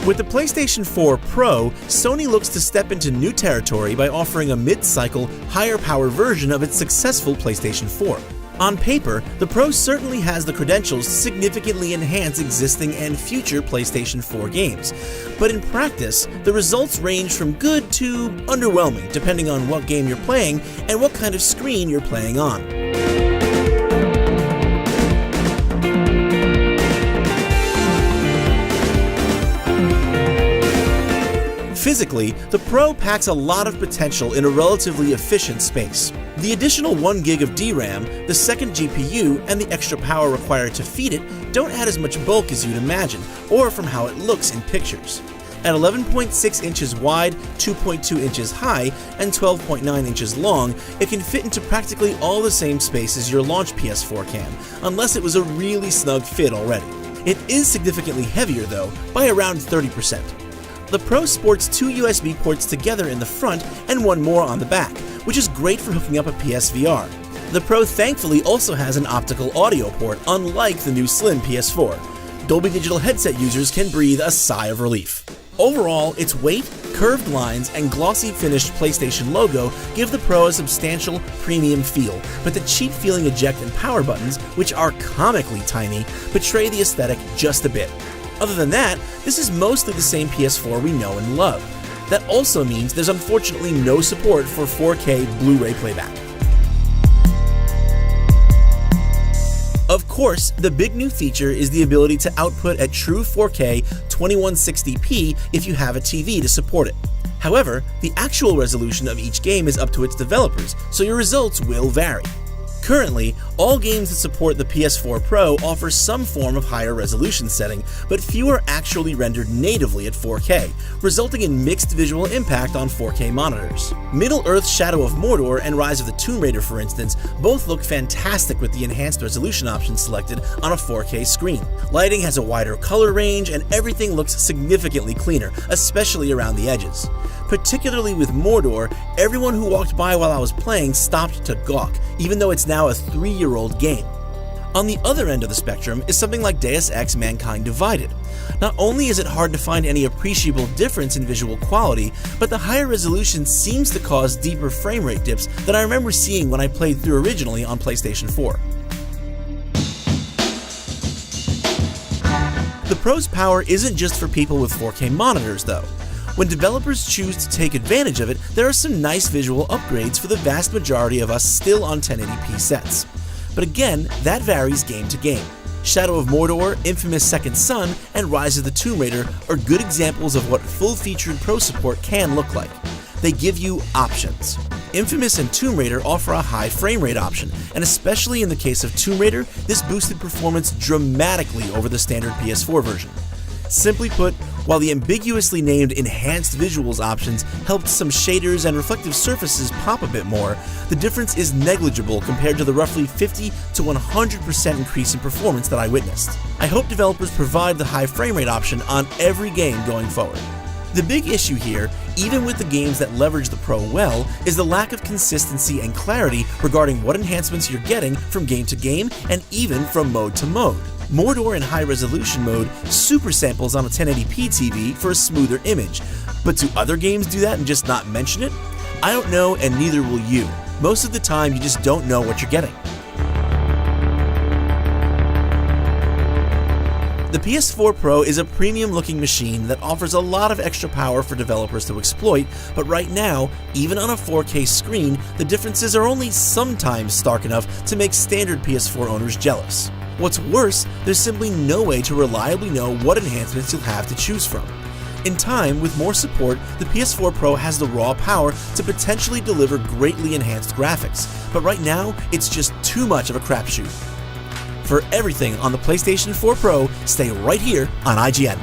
With the PlayStation 4 Pro, Sony looks to step into new territory by offering a mid-cycle, higher-power version of its successful PlayStation 4. On paper, the Pro certainly has the credentials to significantly enhance existing and future PlayStation 4 games, but in practice, the results range from good to underwhelming depending on what game you're playing and what kind of screen you're playing on. Physically, the Pro packs a lot of potential in a relatively efficient space. The additional 1 gig of DRAM, the second GPU, and the extra power required to feed it don't add as much bulk as you'd imagine, or from how it looks in pictures. At 11.6 inches wide, 2.2 inches high, and 12.9 inches long, it can fit into practically all the same space as your launch PS4 can, unless it was a really snug fit already. It is significantly heavier though, by around 30%. The Pro sports 2 USB ports together in the front and 1 more on the back, which is great for hooking up a PSVR. The Pro thankfully also has an optical audio port, unlike the new slim PS4. Dolby Digital headset users can breathe a sigh of relief. Overall, its weight, curved lines, and glossy finished PlayStation logo give the Pro a substantial, premium feel, but the cheap-feeling eject and power buttons, which are comically tiny, betray the aesthetic just a bit. Other than that, this is mostly the same PS4 we know and love. That also means there's unfortunately no support for 4K Blu-ray playback. Of course, the big new feature is the ability to output at true 4K 2160p if you have a TV to support it. However, the actual resolution of each game is up to its developers, so your results will vary. Currently, all games that support the PS4 Pro offer some form of higher resolution setting, but few are actually rendered natively at 4K, resulting in mixed visual impact on 4K monitors. Middle-earth Shadow of Mordor and Rise of the Tomb Raider, for instance, both look fantastic with the enhanced resolution option selected on a 4K screen. Lighting has a wider color range, and everything looks significantly cleaner, especially around the edges. Particularly with Mordor, everyone who walked by while I was playing stopped to gawk, even though it's now a 3-year-old game. On the other end of the spectrum is something like Deus Ex: Mankind Divided. Not only is it hard to find any appreciable difference in visual quality, but the higher resolution seems to cause deeper frame rate dips that I remember seeing when I played through originally on PlayStation 4. The Pro's power isn't just for people with 4K monitors, though. When developers choose to take advantage of it, there are some nice visual upgrades for the vast majority of us still on 1080p sets. But again, that varies game to game. Shadow of Mordor, Infamous Second Son, and Rise of the Tomb Raider are good examples of what full-featured Pro support can look like. They give you options. Infamous and Tomb Raider offer a high frame rate option, and especially in the case of Tomb Raider, this boosted performance dramatically over the standard PS4 version. Simply put, while the ambiguously named Enhanced Visuals options helped some shaders and reflective surfaces pop a bit more, the difference is negligible compared to the roughly 50 to 100% increase in performance that I witnessed. I hope developers provide the high frame rate option on every game going forward. The big issue here, even with the games that leverage the Pro well, is the lack of consistency and clarity regarding what enhancements you're getting from game to game and even from mode to mode. Mordor in high-resolution mode super samples on a 1080p TV for a smoother image, but do other games do that and just not mention it? I don't know, and neither will you. Most of the time, you just don't know what you're getting. The PS4 Pro is a premium-looking machine that offers a lot of extra power for developers to exploit, but right now, even on a 4K screen, the differences are only sometimes stark enough to make standard PS4 owners jealous. What's worse, there's simply no way to reliably know what enhancements you'll have to choose from. In time, with more support, the PS4 Pro has the raw power to potentially deliver greatly enhanced graphics, but right now, it's just too much of a crapshoot. For everything on the PlayStation 4 Pro, stay right here on IGN.